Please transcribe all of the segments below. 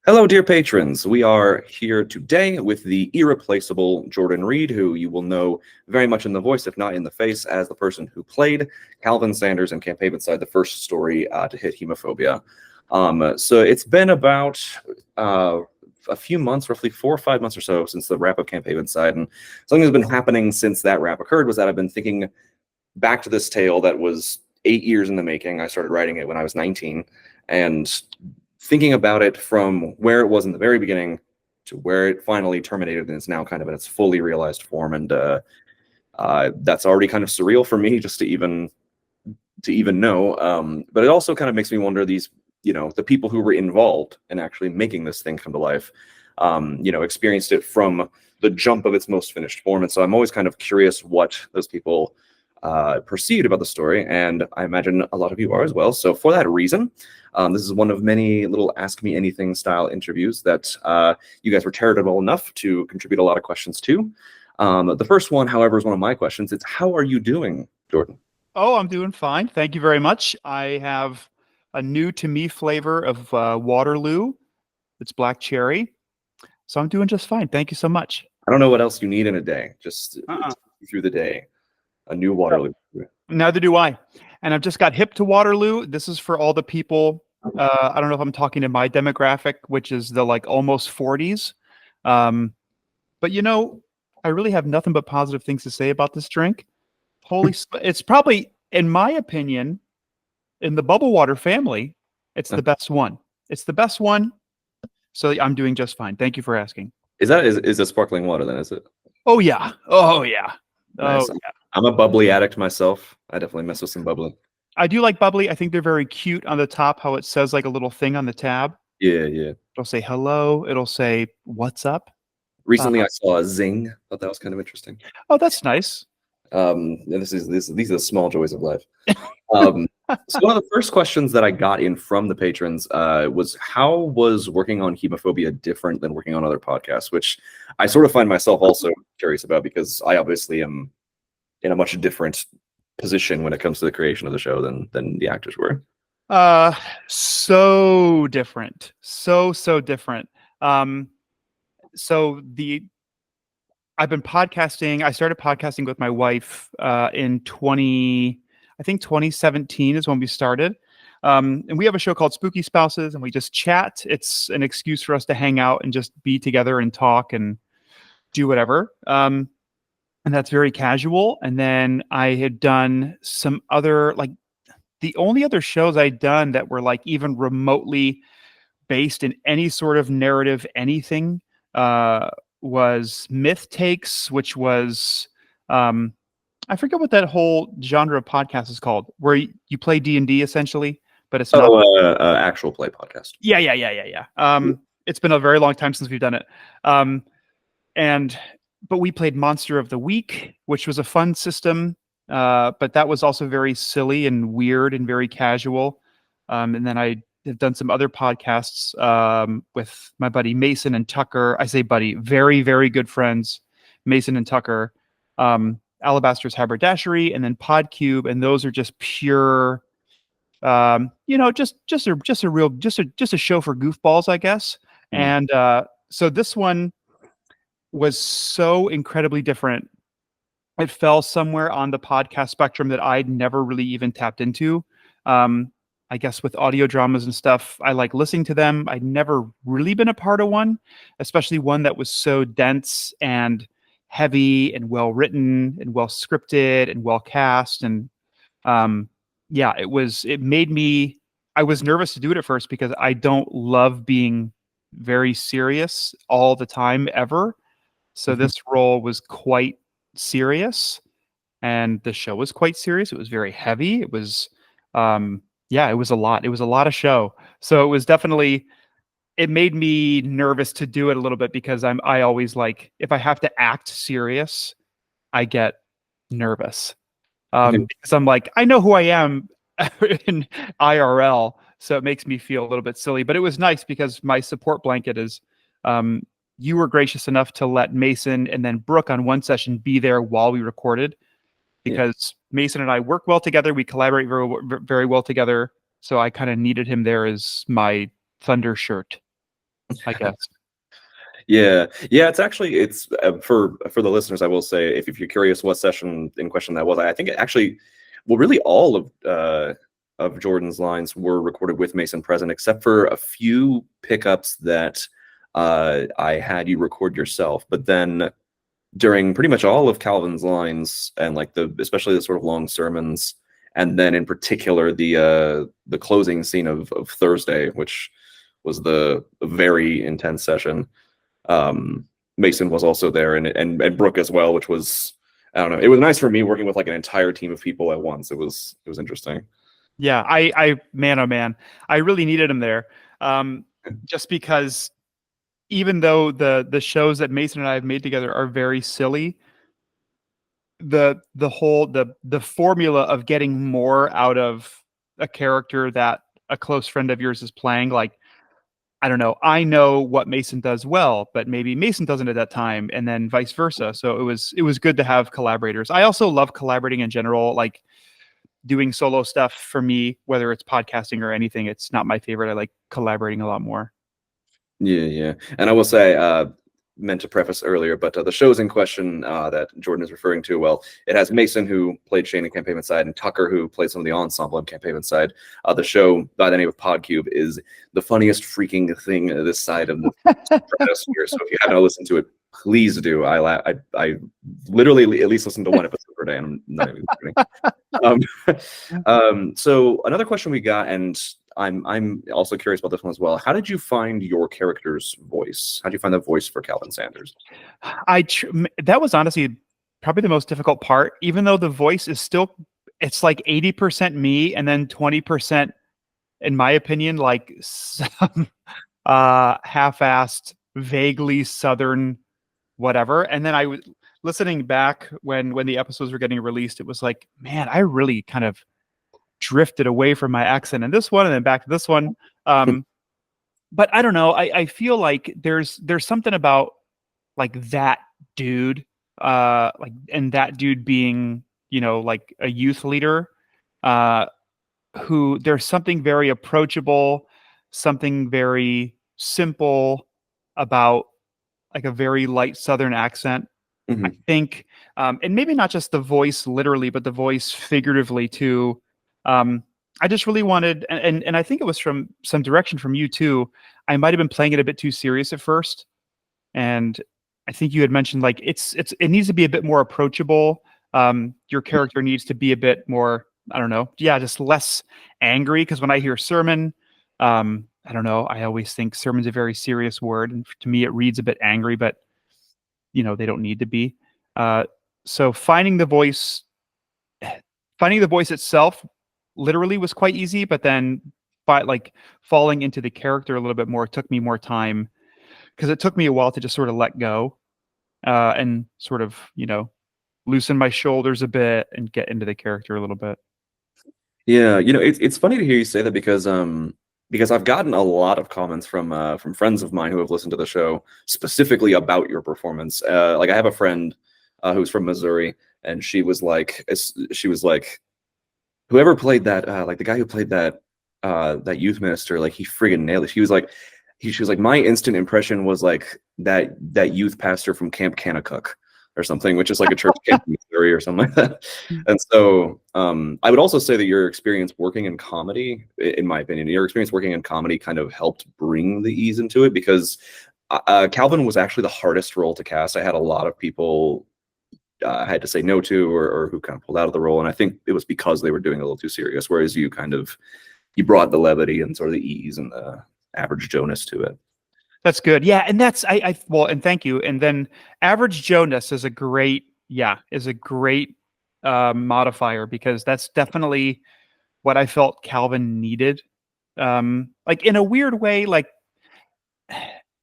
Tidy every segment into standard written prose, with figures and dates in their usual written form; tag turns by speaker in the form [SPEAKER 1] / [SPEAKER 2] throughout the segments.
[SPEAKER 1] Hello, dear patrons. We are here today with the irreplaceable Jordan Reed, who you will know very much in the voice, if not in the face, as the person who played Calvin Sanders in Camp Havenside, the first story to hit hemophobia. So it's been about a few months, roughly 4 or 5 months or so, since the wrap of Camp Havenside, and something that's been happening since that wrap occurred was that I've been thinking back to this tale that was 8 years in the making. I started writing it when I was 19, and thinking about it from where it was in the very beginning to where it finally terminated and is now kind of in its fully realized form. And that's already kind of surreal for me just to even know. But it also kind of makes me wonder the people who were involved in actually making this thing come to life, experienced it from the jump of its most finished form. And so I'm always kind of curious what those people perceived about the story, and I imagine a lot of you are as well. So for that reason, this is one of many little Ask Me Anything style interviews that you guys were charitable enough to contribute a lot of questions to. The first one, however, is one of my questions. It's, how are you doing, Jordan?
[SPEAKER 2] Oh, I'm doing fine. Thank you very much. I have a new to me flavor of Waterloo. It's black cherry. So I'm doing just fine. Thank you so much.
[SPEAKER 1] I don't know what else you need in a day. Just
[SPEAKER 2] Uh-uh.
[SPEAKER 1] through the day. A new Waterloo.
[SPEAKER 2] Neither do I. And I've just got hip to Waterloo. This is for all the people. I don't know if I'm talking to my demographic, which is the like almost 40s. But I really have nothing but positive things to say about this drink. It's probably, in my opinion, in the bubble water family, it's the best one. It's the best one. So I'm doing just fine. Thank you for asking.
[SPEAKER 1] Is it sparkling water then, is it?
[SPEAKER 2] Oh yeah. Oh yeah.
[SPEAKER 1] Nice.
[SPEAKER 2] Oh yeah.
[SPEAKER 1] I'm a bubbly addict myself. I definitely mess with some bubbly.
[SPEAKER 2] I do like bubbly. I think they're very cute on the top, how it says like a little thing on the tab.
[SPEAKER 1] Yeah.
[SPEAKER 2] It'll say hello. It'll say what's up.
[SPEAKER 1] Recently, I saw a zing. Thought that was kind of interesting.
[SPEAKER 2] Oh, that's nice.
[SPEAKER 1] These are the small joys of life. So one of the first questions that I got in from the patrons was, how was working on hemophobia different than working on other podcasts? Which I sort of find myself also curious about, because I obviously am in a much different position when it comes to the creation of the show than the actors were.
[SPEAKER 2] So different. So different. I've been podcasting. I started podcasting with my wife in 2017 is when we started. And we have a show called Spooky Spouses, and we just chat. It's an excuse for us to hang out and just be together and talk and do whatever. And that's very casual. And then I had done some other, like, the only other shows I'd done that were like even remotely based in any sort of narrative, anything, was Myth Takes, which was, I forget what that whole genre of podcast is called, where you play D&D essentially, but it's not.
[SPEAKER 1] Actual play podcast.
[SPEAKER 2] Yeah. It's been a very long time since we've done it. But we played Monster of the Week, which was a fun system. But that was also very silly and weird and very casual. And then I have done some other podcasts with my buddy Mason and Tucker. I say buddy, very, very good friends, Mason and Tucker, Alabaster's Haberdashery, and then Podcube. And those are just pure, just a show for goofballs, I guess. And so this one was so incredibly different. It fell somewhere on the podcast spectrum that I'd never really even tapped into. I guess with audio dramas and stuff, I like listening to them. I'd never really been a part of one, especially one that was so dense and heavy and well written and well scripted and well cast. And it made me, I was nervous to do it at first because I don't love being very serious all the time ever. So this role was quite serious, and the show was quite serious. It was very heavy. It was it was a lot. It was a lot of show. So it was definitely, it made me nervous to do it a little bit, because I always, like, if I have to act serious, I get nervous. Because I'm like, I know who I am in IRL, so it makes me feel a little bit silly. But it was nice because my support blanket is you were gracious enough to let Mason and then Brooke on one session be there while we recorded, because Mason and I work well together. We collaborate very, very well together. So I kind of needed him there as my thunder shirt. I guess.
[SPEAKER 1] Yeah, yeah. It's actually it's for the listeners. I will say if you're curious what session in question that was, I think it actually, well, really all of Jordan's lines were recorded with Mason present, except for a few pickups that I had you record yourself. But then during pretty much all of Calvin's lines and like especially the sort of long sermons, and then in particular the closing scene of Thursday, which was the very intense session. Mason was also there, and Brooke as well, which was, I don't know. It was nice for me working with like an entire team of people at once. It was interesting.
[SPEAKER 2] Yeah, I man, oh man, I really needed him there. Just because even though the shows that Mason and I have made together are very silly, the whole the formula of getting more out of a character that a close friend of yours is playing, like I don't know, I know what Mason does well, but maybe Mason doesn't at that time, and then vice versa. So it was good to have collaborators. I also love collaborating in general, like doing solo stuff for me, whether it's podcasting or anything. It's not my favorite. I like collaborating a lot more.
[SPEAKER 1] Yeah, yeah. And I will say, meant to preface earlier, but the shows in question that Jordan is referring to, well, it has Mason, who played Shane in Camp Havenside, and Tucker, who played some of the ensemble in Camp Havenside. The show by the name of Podcube is the funniest freaking thing this side of the stratosphere. So if you haven't listened to it, please do. I literally at least listen to one episode per day, and I'm not even kidding. So another question we got, and I'm also curious about this one as well. How did you find your character's voice? How did you find the voice for Calvin Sanders?
[SPEAKER 2] That was honestly probably the most difficult part, even though the voice is still, it's like 80% me and then 20%, in my opinion, like some half-assed, vaguely Southern whatever. And then I was listening back when the episodes were getting released, it was like, man, I really kind of drifted away from my accent in this one and then back to this one. But I don't know. I feel like there's something about like that dude, like, and that dude being, like a youth leader, uh, who there's something very approachable, something very simple about like a very light Southern accent. I
[SPEAKER 1] Mhm.
[SPEAKER 2] think, and maybe not just the voice literally, but the voice figuratively too. Um, I just really wanted, and I think it was from some direction from you too. I might have been playing it a bit too serious at first, and I think you had mentioned like it needs to be a bit more approachable. Your character needs to be a bit more, I don't know, yeah, just less angry. Because when I hear sermon, I don't know, I always think sermon's a very serious word, and to me it reads a bit angry, but they don't need to be. Uh, so finding the voice itself literally was quite easy, but then like falling into the character a little bit more took me more time because it took me a while to just sort of let go and sort of loosen my shoulders a bit and get into the character a little bit.
[SPEAKER 1] Yeah, it's funny to hear you say that because I've gotten a lot of comments from friends of mine who have listened to the show specifically about your performance. Like I have a friend who's from Missouri, and she was like, whoever played that, like the guy who played that youth minister, like he friggin' nailed it. She was like, my instant impression was like that youth pastor from Camp Kanakuk or something, which is like a church camp in Missouri or something like that. And so I would also say that your experience working in comedy, in my opinion, your experience working in comedy kind of helped bring the ease into it, because Calvin was actually the hardest role to cast. I had a lot of people I had to say no to, or who kind of pulled out of the role, and I think it was because they were doing a little too serious. Whereas you brought the levity and sort of the ease and the average Jonas to it.
[SPEAKER 2] That's good. Yeah, and that's well, and thank you. And then average Jonas is a great modifier, because that's definitely what I felt Calvin needed. Like in a weird way, like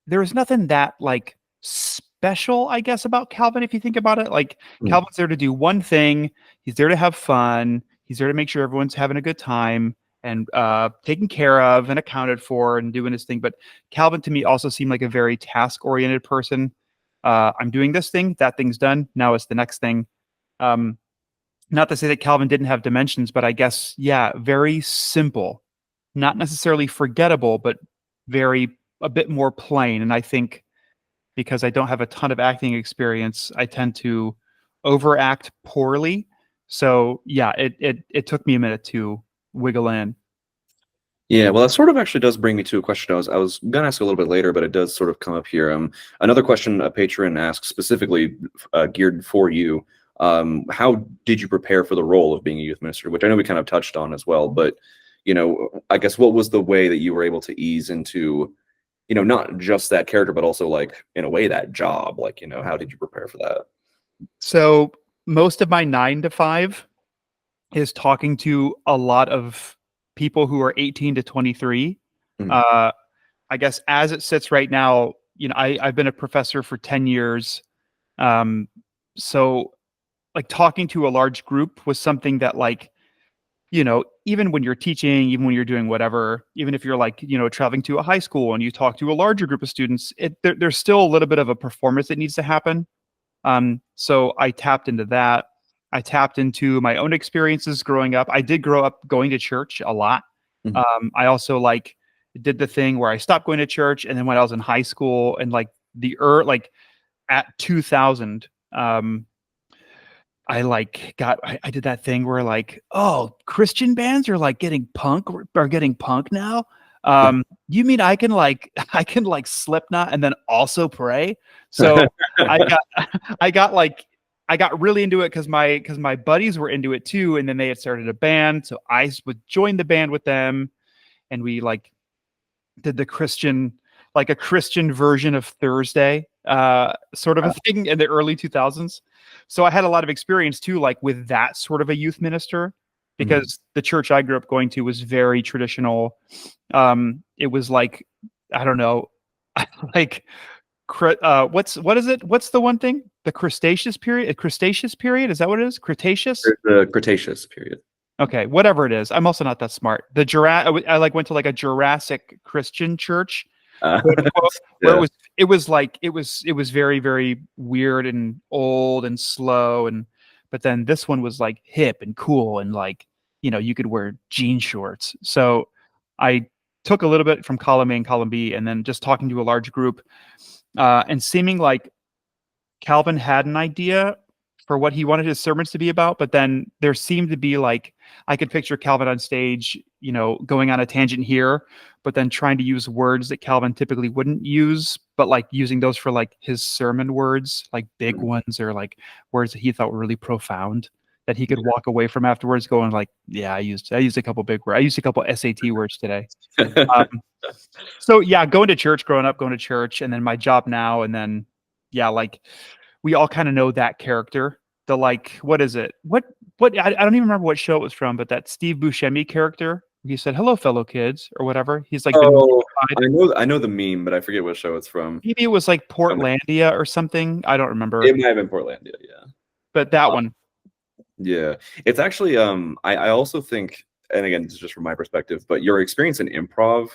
[SPEAKER 2] there was nothing that like special, I guess, about Calvin if you think about it. Like
[SPEAKER 1] Mm.
[SPEAKER 2] Calvin's there to do one thing. He's there to have fun. He's there to make sure everyone's having a good time and taken care of and accounted for and doing his thing. But Calvin to me also seemed like a very task-oriented person. I'm doing this thing, that thing's done. Now it's the next thing. Um, Not to say that Calvin didn't have dimensions, but I guess, yeah, very simple. Not necessarily forgettable, but very a bit more plain. And I think because I don't have a ton of acting experience, I tend to overact poorly. So yeah, it took me a minute to wiggle in.
[SPEAKER 1] Yeah, well, that sort of actually does bring me to a question I was gonna ask a little bit later, but it does sort of come up here. Another question a patron asked specifically geared for you. How did you prepare for the role of being a youth minister? Which I know we kind of touched on as well, but I guess what was the way that you were able to ease into, not just that character, but also like in a way that job? Like, how did you prepare for that?
[SPEAKER 2] So most of my 9 to 5 is talking to a lot of people who are 18 to 23.
[SPEAKER 1] Mhm.
[SPEAKER 2] Uh, I guess as it sits right now, I've been a professor for 10 years. Um, so like talking to a large group was something that like, even when you're teaching, even when you're doing whatever, even if you're like, traveling to a high school and you talk to a larger group of students, there's still a little bit of a performance that needs to happen. So I tapped into that. I tapped into my own experiences growing up. I did grow up going to church a lot.
[SPEAKER 1] Mhm.
[SPEAKER 2] I also like did the thing where I stopped going to church, and then when I was in high school and like like at 2000, I did that thing where like, oh, Christian bands are like getting punk now. You mean I can like I can like Slipknot and then also pray? So I got I got like I got really into it because my buddies were into it too, and then they had started a band, so I would join the band with them, and we like did the Christian like a Christian version of Thursday, sort of a thing in the early 2000s. So I had a lot of experience too, like with that sort of a youth minister,
[SPEAKER 1] Mhm.
[SPEAKER 2] because the church I grew up going to was very traditional. It was like, I don't know, like what is it? What's the one thing? The Cretaceous period? A Cretaceous period? Is that what it is? Cretaceous?
[SPEAKER 1] The Cretaceous period.
[SPEAKER 2] Okay, whatever it is. I'm also not that smart. I like went to like a Jurassic Christian church,
[SPEAKER 1] Uh,
[SPEAKER 2] quote unquote, where
[SPEAKER 1] yeah.
[SPEAKER 2] it was very, very weird and old and slow, but then this one was like hip and cool, and like, you could wear jean shorts. So I took a little bit from column A and column B, and then just talking to a large group, and seeming like Calvin had an idea for what he wanted his sermons to be about, but then there seemed to be like, I could picture Calvin on stage, going on a tangent here, but then trying to use words that Calvin typically wouldn't use, but like using those for like his sermon words, like big ones, or like words that he thought were really profound that he could walk away from afterwards going like, yeah, I used a couple big words. I used a couple SAT words today. Um, so yeah, growing up, going to church, and then my job now, and then yeah, like we all kind of know that character. The like, what is it? I don't even remember what show it was from, but that Steve Buscemi character. He said, "Hello, fellow kids," or whatever. He's like been
[SPEAKER 1] Oh,
[SPEAKER 2] modified.
[SPEAKER 1] I know the meme, but I forget what show it's from.
[SPEAKER 2] Maybe it was like
[SPEAKER 1] Um,
[SPEAKER 2] Portlandia or something. I don't remember,
[SPEAKER 1] It might have been Portlandia, yeah.
[SPEAKER 2] but that
[SPEAKER 1] Uh,
[SPEAKER 2] one.
[SPEAKER 1] yeah. It's actually I also think, and again, this is just from my perspective, but your experience in improv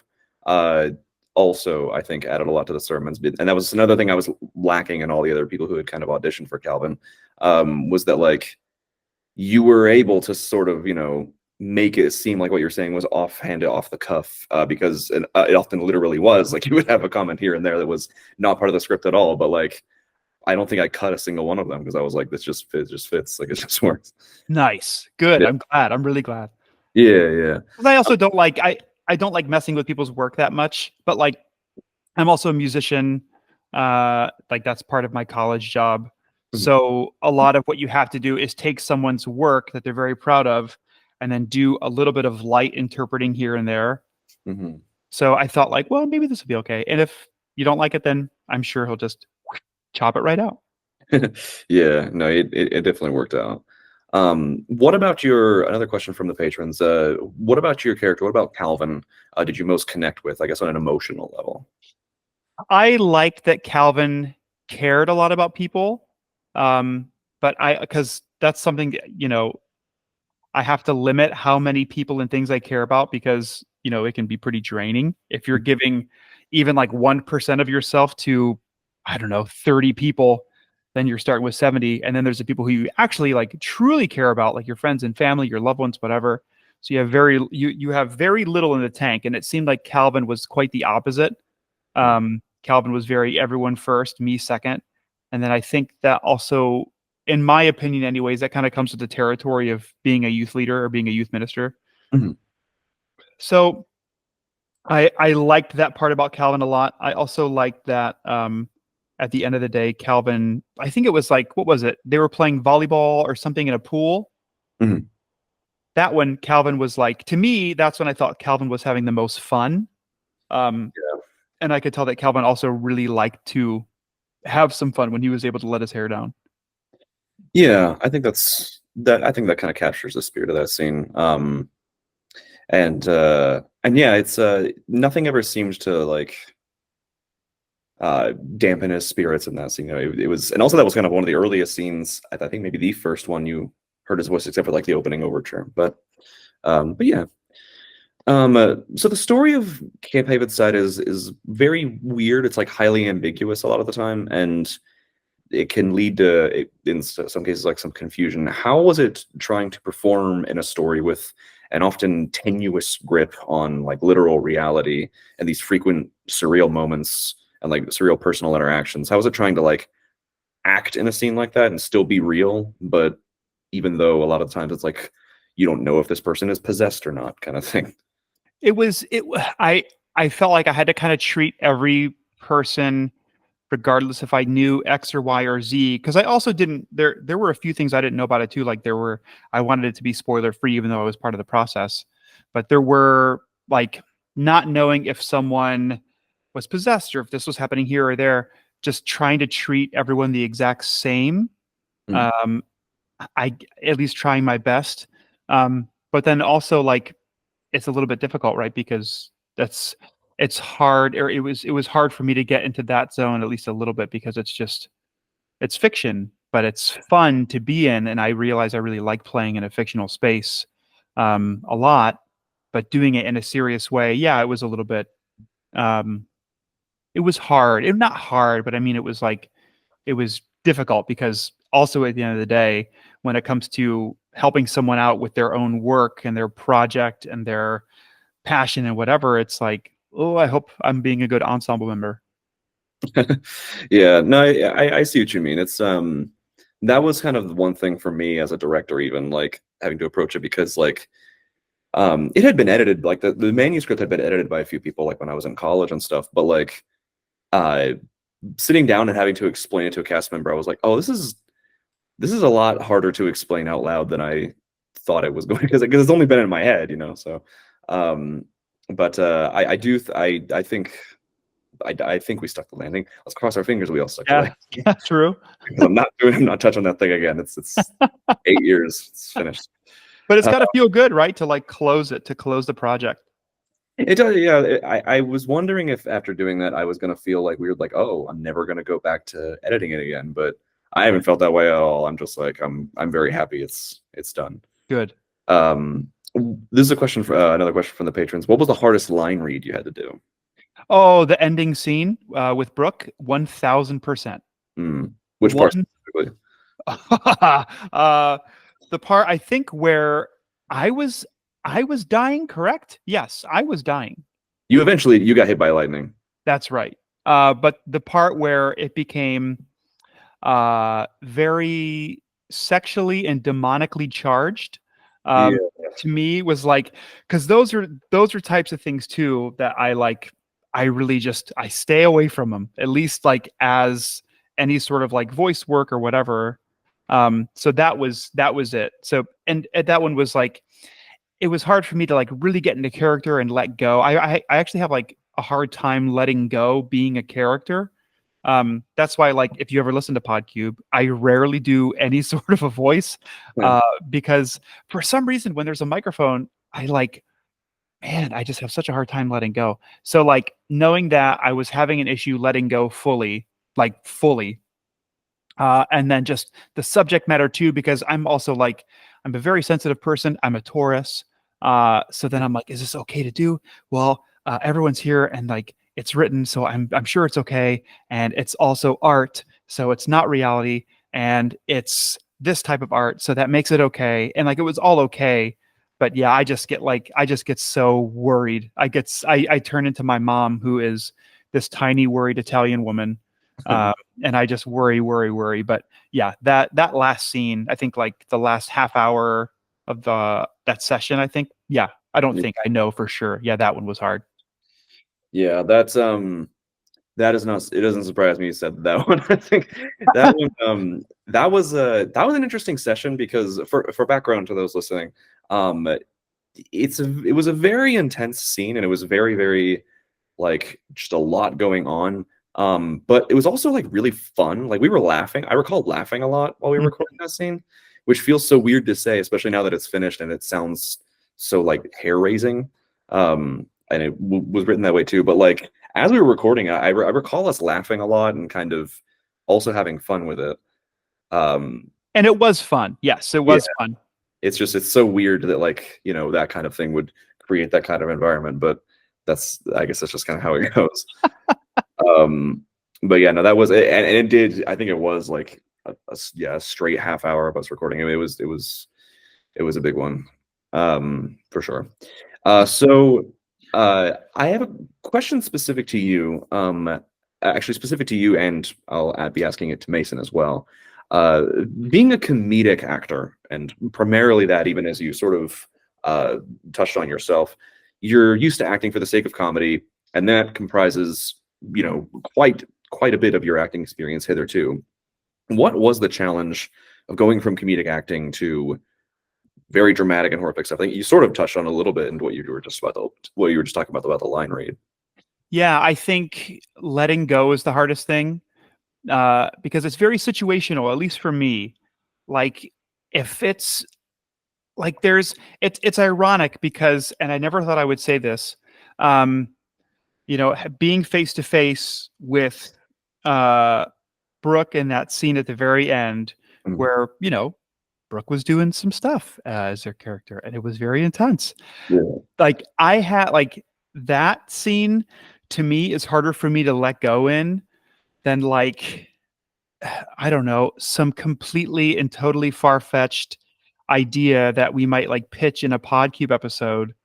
[SPEAKER 1] uh also I think added a lot to the sermons. And that was another thing I was lacking in all the other people who had kind of auditioned for Calvin, was that like you were able to sort of, make it seem like what you're saying was offhanded, off the cuff, because it often literally was. Like you would have a comment here and there that was not part of the script at all, but like I don't think I cut a single one of them because I was like, this just fits, like it just works.
[SPEAKER 2] Nice, good.
[SPEAKER 1] Yeah,
[SPEAKER 2] I'm glad. I'm really glad.
[SPEAKER 1] yeah, yeah.
[SPEAKER 2] 'Cause I also I don't like messing with people's work that much, but like I'm also a musician. Like that's part of my college job.
[SPEAKER 1] Mhm,
[SPEAKER 2] So a lot of what you have to do is take someone's work that they're very proud of and then do a little bit of light interpreting here and there.
[SPEAKER 1] mhm.
[SPEAKER 2] So I thought like, well, maybe this will be okay. And if you don't like it, then I'm sure he'll just chop it right out.
[SPEAKER 1] Yeah, no, it definitely worked out. What about another question from the patrons? What about your character? What about Calvin? Did you most connect with, I guess, on an emotional level?
[SPEAKER 2] I liked that Calvin cared a lot about people. But because that's something, I have to limit how many people and things I care about because, it can be pretty draining. If you're giving even like 1% of yourself to, I don't know, 30 people, then you're starting with 70. And then there's the people who you actually like truly care about, like your friends and family, your loved ones, whatever. So you have very little in the tank. And it seemed like Calvin was quite the opposite. Calvin was very everyone first, me second. And then I think that also, in my opinion, anyways, that kind of comes with the territory of being a youth leader or being a youth minister.
[SPEAKER 1] Mhm.
[SPEAKER 2] So I liked that part about Calvin a lot. I also liked that at the end of the day, Calvin, I think it was like, what was it? They were playing volleyball or something in a pool.
[SPEAKER 1] Mhm.
[SPEAKER 2] That one, Calvin was like, to me, that's when I thought Calvin was having the most fun. Um, and I could tell that Calvin also really liked to have some fun when he was able to let his hair down.
[SPEAKER 1] Yeah, I think that's that. I think that kind of captures the spirit of that scene. And yeah, it's nothing ever seemed to like dampen his spirits in that scene. It was, and also that was kind of one of the earliest scenes. I think maybe the first one you heard his voice, except for like the opening overture. But yeah. So the story of Camp Havenside is very weird. It's like highly ambiguous a lot of the time, and it can lead to, in some cases, like some confusion. How was it trying to perform in a story with an often tenuous grip on like literal reality and these frequent surreal moments and like surreal personal interactions? How was it trying to like act in a scene like that and still be real, but even though a lot of times it's like you don't know if this person is possessed or not, kind of thing?
[SPEAKER 2] I felt like I had to kind of treat every person regardless if I knew X or Y or Z, because I also didn't, there were a few things I didn't know about it too. Like I wanted it to be spoiler free, even though I was part of the process. But there were like not knowing if someone was possessed or if this was happening here or there, just trying to treat everyone the exact same.
[SPEAKER 1] Mm.
[SPEAKER 2] Um, I at least trying my best. But then also like it's a little bit difficult, right? Because that's it's hard, or it was hard for me to get into that zone at least a little bit, because it's fiction, but it's fun to be in, and I realize I really like playing in a fictional space a lot. But doing it in a serious way, yeah, it was a little bit. Um, it was hard. It not hard, but I mean, it was difficult because also at the end of the day, when it comes to helping someone out with their own work and their project and their passion and whatever, it's like, oh, I hope I'm being a good ensemble member.
[SPEAKER 1] Yeah, no, I see what you mean. It's that was kind of the one thing for me as a director, even like having to approach it, because like it had been edited, like the manuscript had been edited by a few people like when I was in college and stuff, but like uh sitting down and having to explain it to a cast member, I was like, oh, this is a lot harder to explain out loud than I thought it was going, because it's only been in my head, so um but I do I think I think we stuck the landing. Let's cross our fingers we all stuck the
[SPEAKER 2] Yeah,
[SPEAKER 1] landing.
[SPEAKER 2] yeah, true.
[SPEAKER 1] Because I'm not touching that thing again. It's 8 years. It's finished.
[SPEAKER 2] But it's
[SPEAKER 1] Uh,
[SPEAKER 2] got to feel good, right? To like to close the project.
[SPEAKER 1] it does, yeah. I was wondering if after doing that I was gonna feel like weird, like, oh, I'm never gonna go back to editing it again. But I haven't felt that way at all. I'm just like I'm very happy it's done.
[SPEAKER 2] Good.
[SPEAKER 1] Um, this is a question for another question from the patrons. What was the hardest line read you had to do?
[SPEAKER 2] Oh, the ending scene with Brooke, 1000%.
[SPEAKER 1] Which part
[SPEAKER 2] One,
[SPEAKER 1] specifically?
[SPEAKER 2] uh, the part I think where I was I was dying, correct? Yes, I was dying.
[SPEAKER 1] You got hit by lightning.
[SPEAKER 2] That's right. But the part where it became very sexually and demonically charged,
[SPEAKER 1] Yeah.
[SPEAKER 2] to me was like, because those are types of things too that I like. I really just I stay away from them, at least like as any sort of like voice work or whatever. So that was it. So and that one was like, it was hard for me to like really get into character and let go. I actually have like a hard time letting go being a character. That's why, like, if you ever listen to Podcube, I rarely do any sort of a voice,
[SPEAKER 1] Yeah.
[SPEAKER 2] because for some reason, when there's a microphone, I like, man, I just have such a hard time letting go. So, like, knowing that I was having an issue letting go fully, like fully, and then just the subject matter too, because I'm also like, I'm a very sensitive person. I'm a Taurus. So then I'm like, is this okay to do? Well, everyone's here and like it's written, so I'm sure it's okay. And it's also art, so it's not reality, and it's this type of art, so that makes it okay. And like it was all okay. But yeah, I just get so worried. I turn into my mom, who is this tiny worried Italian woman. And I just worry. But yeah, that last scene, I think like the last half hour of that session, I think, yeah, I don't think I know for sure. Yeah, that one was hard.
[SPEAKER 1] Yeah, that is not. It doesn't surprise me you said that one. I think that one. That was an interesting session because for background to those listening, um, it was a very intense scene and it was very like just a lot going on. But it was also like really fun. Like we were laughing. I recall laughing a lot while we were recording that scene, which feels so weird to say, especially now that it's finished and it sounds so like hair raising. And it was written that way too. But like as we were recording, I recall us laughing a lot and kind of also having fun with it.
[SPEAKER 2] And it was fun. Yes, it was fun.
[SPEAKER 1] It's just it's so weird that like that kind of thing would create that kind of environment. But I guess that's just kind of how it goes. But yeah, no, that was it, and it did. I think it was like a straight half hour of us recording. I mean, it was a big one, for sure. So I have a question specific to you. Actually specific to you, and I'll be asking it to Mason as well. Being a comedic actor, and primarily that, even as you sort of touched on yourself, you're used to acting for the sake of comedy, and that comprises, quite a bit of your acting experience hitherto. What was the challenge of going from comedic acting to very dramatic and horrific stuff? I think you sort of touched on a little bit in what you were just talking about the line read.
[SPEAKER 2] Yeah, I think letting go is the hardest thing, because it's very situational, at least for me. Like if it's like it's ironic because, and I never thought I would say this, being face to face with Brooke in that scene at the very end,
[SPEAKER 1] Mhm.
[SPEAKER 2] where Brooke was doing some stuff as her character, and it was very intense.
[SPEAKER 1] Yeah.
[SPEAKER 2] Like I had like that scene to me is harder for me to let go in than like I don't know, some completely and totally far-fetched idea that we might like pitch in a Podcube episode,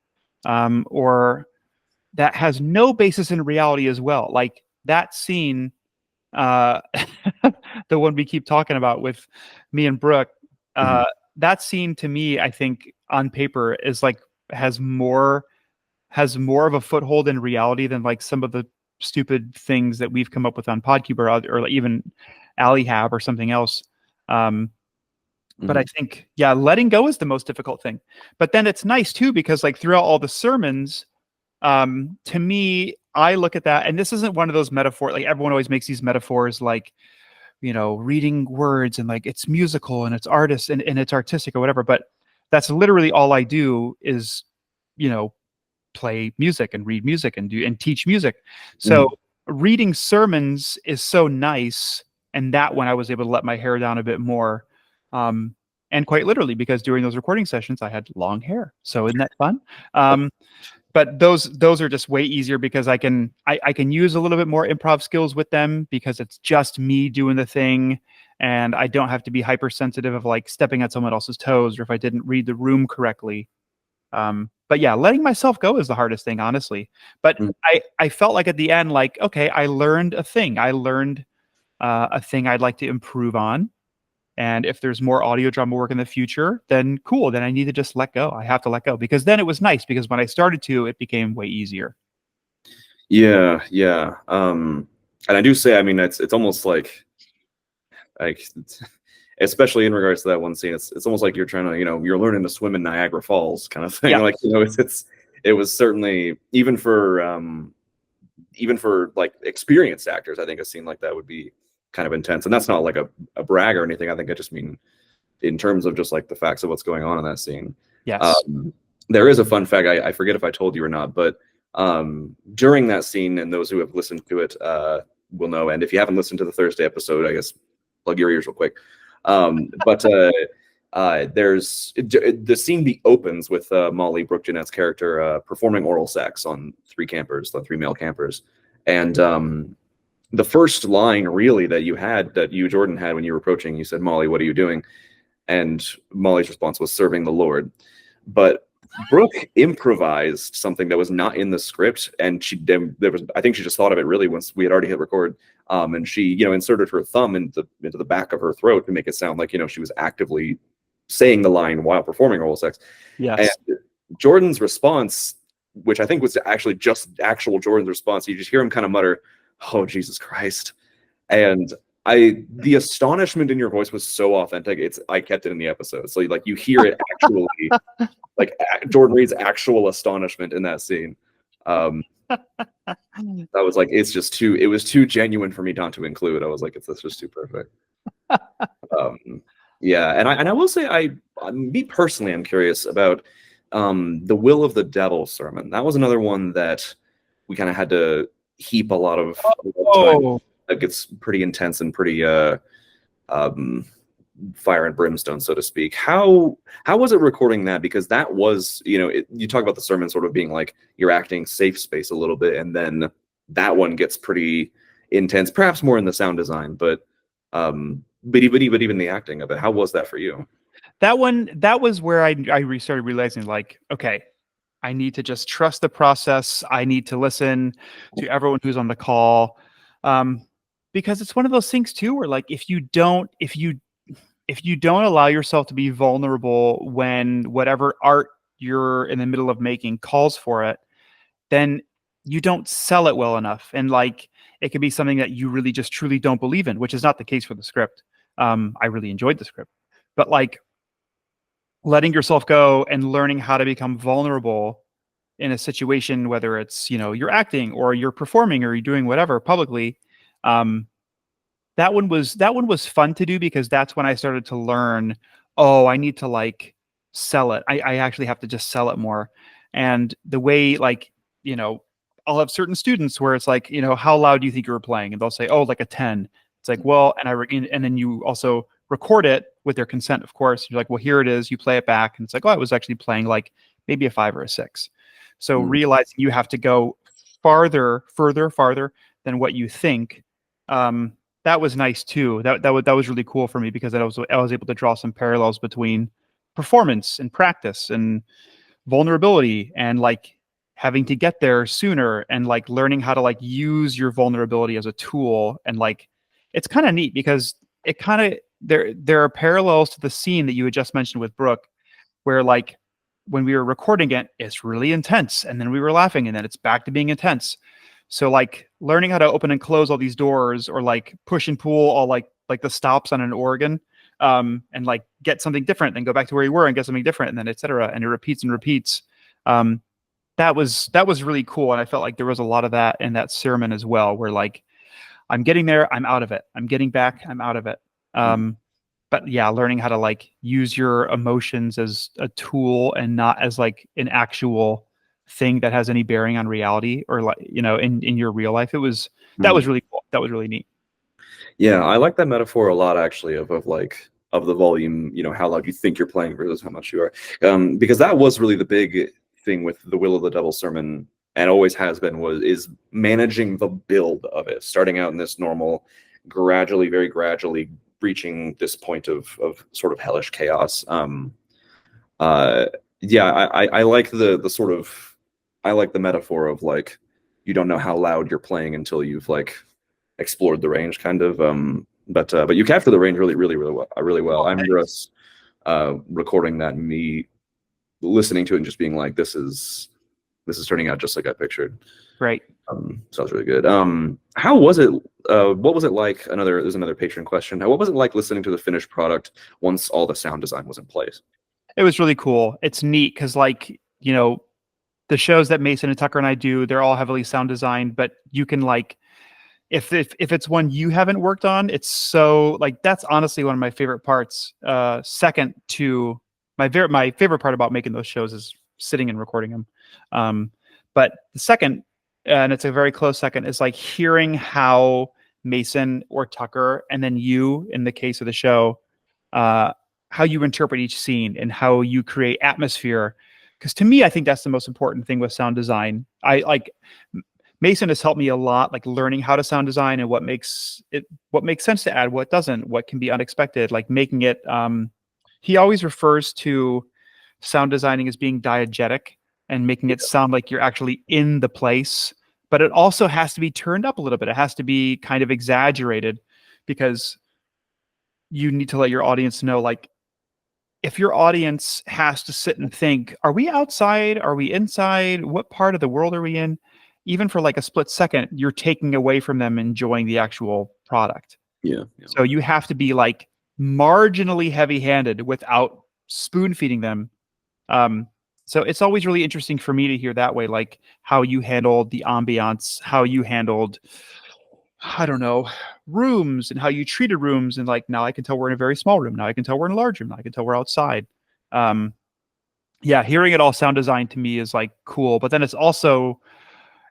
[SPEAKER 2] or that has no basis in reality as well. Like that scene, uh, the one we keep talking about with me and Brooke,
[SPEAKER 1] Mhm.
[SPEAKER 2] that scene to me, I think on paper is like has more of a foothold in reality than like some of the stupid things that we've come up with on Podcube or like even Allihab or something else. But I
[SPEAKER 1] Mhm.
[SPEAKER 2] think, yeah, letting go is the most difficult thing. But then it's nice too, because like throughout all the sermons, to me, I look at that, and this isn't one of those metaphors. Like everyone always makes these metaphors, like reading words and like it's musical and it's artist and it's artistic or whatever. But that's literally all I do is, you know, play music and read music and do and teach music. So
[SPEAKER 1] Mhm.
[SPEAKER 2] reading sermons is so nice, and that one I was able to let my hair down a bit more. Um, and quite literally, because during those recording sessions I had long hair. So isn't that fun? But those are just way easier because I can use a little bit more improv skills with them because it's just me doing the thing, and I don't have to be hypersensitive of like stepping on someone else's toes or if I didn't read the room correctly. But yeah, letting myself go is the hardest thing, honestly. But
[SPEAKER 1] Mhm.
[SPEAKER 2] I felt like at the end, like, okay, I learned a thing. I learned a thing I'd like to improve on. And if there's more audio drama work in the future, then cool. Then I need to just let go. I have to let go because then it was nice because when I started to, it became way easier.
[SPEAKER 1] Yeah, yeah. And I do say, I mean, it's almost like especially in regards to that one scene, it's almost like you're trying to, you're learning to swim in Niagara Falls kind of thing.
[SPEAKER 2] Yeah.
[SPEAKER 1] Like, it was certainly even for like experienced actors, I think a scene like that would be kind of intense. And that's not like a brag or anything. I think I just mean in terms of just like the facts of what's going on in that scene.
[SPEAKER 2] Yes.
[SPEAKER 1] Um, there is a fun fact. I forget if I told you or not, but during that scene, and those who have listened to it will know. And if you haven't listened to the Thursday episode, I guess plug your ears real quick. But there's the scene opens with Molly Brooke Jeanette's character performing oral sex on the three male campers, and the first line really that you Jordan had when you were approaching, you said, "Molly, what are you doing?" And Molly's response was, "Serving the Lord." But Brooke improvised something that was not in the script, and there was, I think she just thought of it really once we had already hit record. And she, inserted her thumb into the back of her throat to make it sound like, she was actively saying the line while performing oral sex. And
[SPEAKER 2] Yes.
[SPEAKER 1] Jordan's response, which I think was actually just actual Jordan's response, you just hear him kind of mutter, "Oh, Jesus Christ." And the astonishment in your voice was so authentic. I kept it in the episode. So like you hear it actually, like Jordan Reed's actual astonishment in that scene. I was like, it was too genuine for me not to include. I was like, this was too perfect. Yeah, and I will say, me personally, I'm curious about the Will of the Devil sermon. That was another one that we kind of had to heap a lot of time. It gets pretty intense and pretty um, fire and brimstone, so to speak. How was it recording that? Because that was, you talk about the sermon sort of being like you're acting safe space a little bit, and then that one gets pretty intense, perhaps more in the sound design, but even the acting of it. How was that for you?
[SPEAKER 2] That was where I started realizing, like, okay, I need to just trust the process. I need to listen to everyone who's on the call. Because it's one of those things too, where like if you don't allow yourself to be vulnerable when whatever art you're in the middle of making calls for it, then you don't sell it well enough. And like it could be something that you really just truly don't believe in, which is not the case for the script. I really enjoyed the script, but like letting yourself go and learning how to become vulnerable in a situation, whether it's, you're acting or you're performing or you're doing whatever publicly. That one was fun to do because that's when I started to learn, oh, I need to like sell it. I actually have to just sell it more. And the way, like, I'll have certain students where it's like, how loud do you think you were playing? And they'll say, oh, like a 10. It's like, well, and then you also record it with their consent, of course. You're like, well, here it is. You play it back. And it's like, oh, I was actually playing like maybe a 5 or a 6. So realizing you have to go farther than what you think. That was nice too. That was really cool for me because I was able to draw some parallels between performance and practice and vulnerability and like having to get there sooner and like learning how to like use your vulnerability as a tool. And like it's kind of neat because it kind of there are parallels to the scene that you had just mentioned with Brooke, where like when we were recording it, it's really intense, and then we were laughing, and then it's back to being intense. So like learning how to open and close all these doors, or like push and pull all like the stops on an organ, and like get something different, then go back to where you were and get something different, and then etc. And it repeats and repeats. That was really cool, and I felt like there was a lot of that in that sermon as well, where like I'm getting there, I'm out of it. I'm getting back, I'm out of it. But yeah, learning how to like use your emotions as a tool and not as like an actual thing that has any bearing on reality or like, in your real life. That was really cool. That was really neat.
[SPEAKER 1] Yeah, I like that metaphor a lot, actually, of the volume, how loud you think you're playing versus how much you are. Because that was really the big thing with the Will of the Devil sermon, and always has been, is managing the build of it, starting out in this normal, very gradually reaching this point of sort of hellish chaos. Yeah, I like the sort of, I like the metaphor of like you don't know how loud you're playing until you've like explored the range, kind of. But you capture the range really well. I remember us recording that and me listening to it and just being like, this is turning out just like I pictured.
[SPEAKER 2] Right.
[SPEAKER 1] So that was really good. How was it? What was it like? There's another patron question. What was it like listening to the finished product once all the sound design was in place?
[SPEAKER 2] It was really cool. It's neat because like, the shows that Mason and Tucker and I do, they're all heavily sound designed, but you can like, if it's one you haven't worked on, it's so like, that's honestly one of my favorite parts. Second to my favorite part about making those shows is sitting and recording them. But the second, and it's a very close second, is like hearing how Mason or Tucker, and then you, in the case of the show, how you interpret each scene and how you create atmosphere. Because to me, I think that's the most important thing with sound design. I like Mason has helped me a lot, like learning how to sound design and what makes sense to add, what doesn't, what can be unexpected, like making it. He always refers to sound designing as being diegetic and making it sound like you're actually in the place. But it also has to be turned up a little bit. It has to be kind of exaggerated because you need to let your audience know, like, if your audience has to sit and think, are we outside? Are we inside? What part of the world are we in? Even for like a split second, you're taking away from them enjoying the actual product.
[SPEAKER 1] Yeah.
[SPEAKER 2] So you have to be like marginally heavy-handed without spoon feeding them. So it's always really interesting for me to hear that way, like how you handled the ambiance, how you handled, I don't know, rooms and how you treated rooms. And like, now I can tell we're in a very small room. Now I can tell we're in a large room. Now I can tell we're outside. Yeah, hearing it all sound design to me is like cool. But then it's also,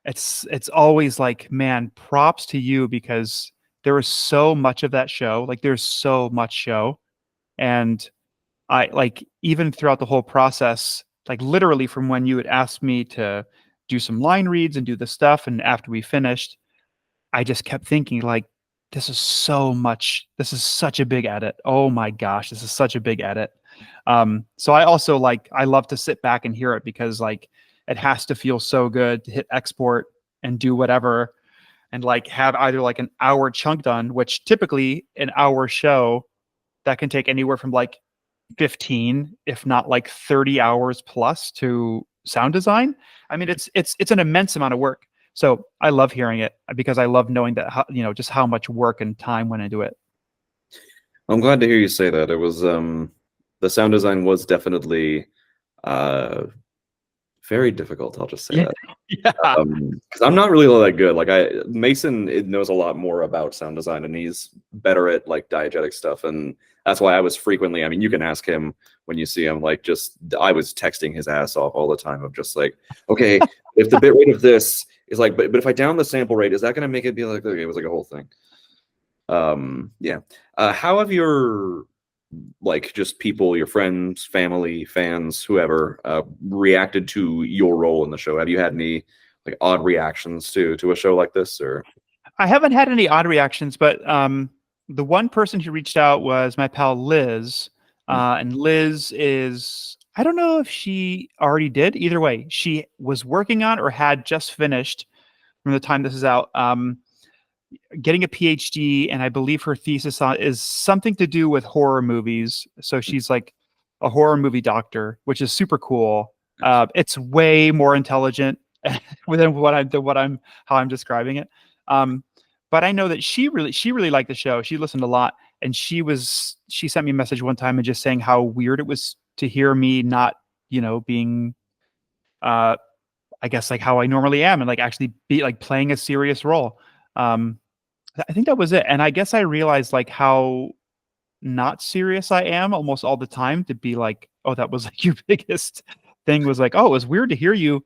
[SPEAKER 2] it's always like, man, props to you because there was so much of that show. Like there's so much show. And I like even throughout the whole process, like literally from when you had asked me to do some line reads and do the stuff, and after we finished, I just kept thinking like, this is so much. This is such a big edit. Oh my gosh, this is such a big edit. So I also like, I love to sit back and hear it because like it has to feel so good to hit export and do whatever and like have either like an hour chunk done, which typically an hour show that can take anywhere from like 15, if not like 30 hours plus to sound design. I mean, it's an immense amount of work. So I love hearing it because I love knowing that, just how much work and time went into it.
[SPEAKER 1] I'm glad to hear you say that. It was the sound design was definitely very difficult. I'll just say that.
[SPEAKER 2] Yeah.
[SPEAKER 1] Because I'm not really that good. Like Mason knows a lot more about sound design, and he's better at like diegetic stuff, and that's why I was frequently. I mean, you can ask him when you see him. Like, I was texting his ass off all the time of just like, okay, if the bit rate of this is like, but if I down the sample rate, is that going to make it be like, okay, it was like a whole thing. Yeah. How have your like just people, your friends, family, fans, whoever, reacted to your role in the show? Have you had any like odd reactions to a show like this? Or
[SPEAKER 2] I haven't had any odd reactions, but the one person who reached out was my pal Liz. And Liz is, I don't know if she already did. Either way, she was working on or had just finished from the time this is out, getting a PhD, and I believe her thesis is something to do with horror movies. So she's like a horror movie doctor, which is super cool. It's way more intelligent than how I'm describing it. But I know that she really liked the show. She listened a lot, and she sent me a message one time and just saying how weird it was to hear me not, being, I guess like how I normally am and like actually be like playing a serious role. I think that was it. And I guess I realized like how not serious I am almost all the time to be like, oh, that was like your biggest thing was like, oh, it was weird to hear you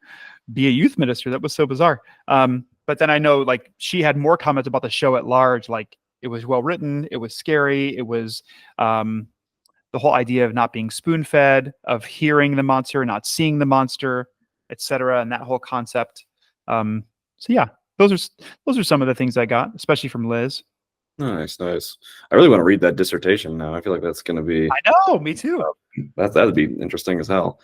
[SPEAKER 2] be a youth minister. That was so bizarre. But then I know like she had more comments about the show at large. Like it was well written. It was scary. It was the whole idea of not being spoon fed, of hearing the monster, not seeing the monster, etc. And that whole concept. So yeah, those are some of the things I got, especially from Liz.
[SPEAKER 1] nice. I really want to read that dissertation now. I feel like that's going to be.
[SPEAKER 2] I know, me too.
[SPEAKER 1] That'd be interesting as hell.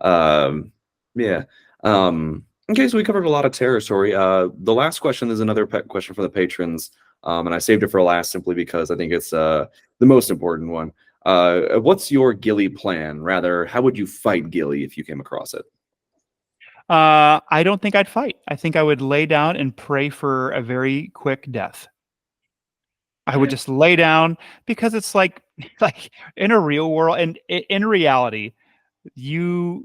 [SPEAKER 1] Yeah. Okay, so we covered a lot of territory. The last question is another question from the patrons, and I saved it for last simply because I think it's the most important one. What's your Gilly plan? Rather, how would you fight Gilly if you came across it?
[SPEAKER 2] I don't think I'd fight. I think I would lay down and pray for a very quick death. I would just lay down because it's like in a real world and in reality, maybe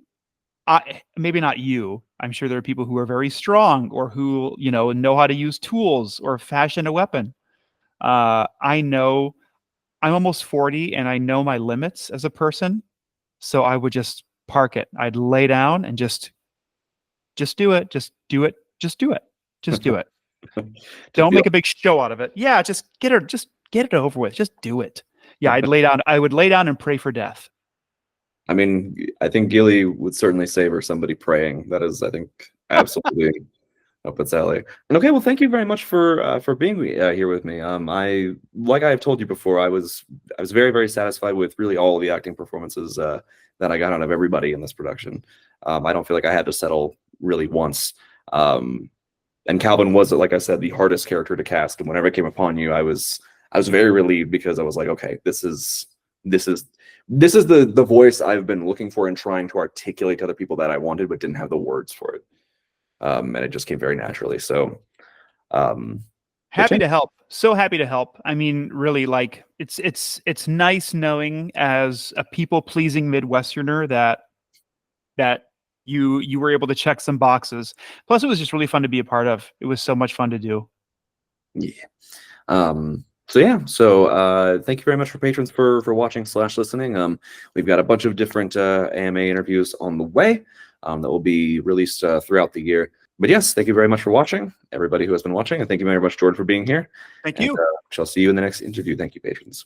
[SPEAKER 2] not you. I'm sure there are people who are very strong or who, know how to use tools or fashion a weapon. I know I'm almost 40 and I know my limits as a person. So I would just park it. I'd lay down and just do it. Just do it. Just do it. Just do it. Don't make a big show out of it. Yeah, just get it over with. Just do it. Yeah, I would lay down and pray for death.
[SPEAKER 1] I mean, I think Gilly would certainly savor somebody praying. That is, I think, absolutely Hope it's Ellie. And okay, well, thank you very much for being here with me. Like I have told you before, I was very, very satisfied with really all of the acting performances that I got out of everybody in this production. I don't feel like I had to settle really once. And Calvin was, like I said, the hardest character to cast. And whenever I came upon you, I was very relieved, because I was like, okay, this is the voice I've been looking for and trying to articulate to other people that I wanted, but didn't have the words for it. And it just came very naturally. So,
[SPEAKER 2] Happy to help. So happy to help. I mean, really, like it's nice knowing as a people-pleasing Midwesterner that you were able to check some boxes. Plus, it was just really fun to be a part of. It was so much fun to do.
[SPEAKER 1] Yeah. So thank you very much for patrons for watching / listening. We've got a bunch of different AMA interviews on the way that will be released throughout the year. But yes, thank you very much for watching, everybody who has been watching, and thank you very much, Jordan, for being here.
[SPEAKER 2] Thank you.
[SPEAKER 1] Shall see you in the next interview. Thank you, patrons.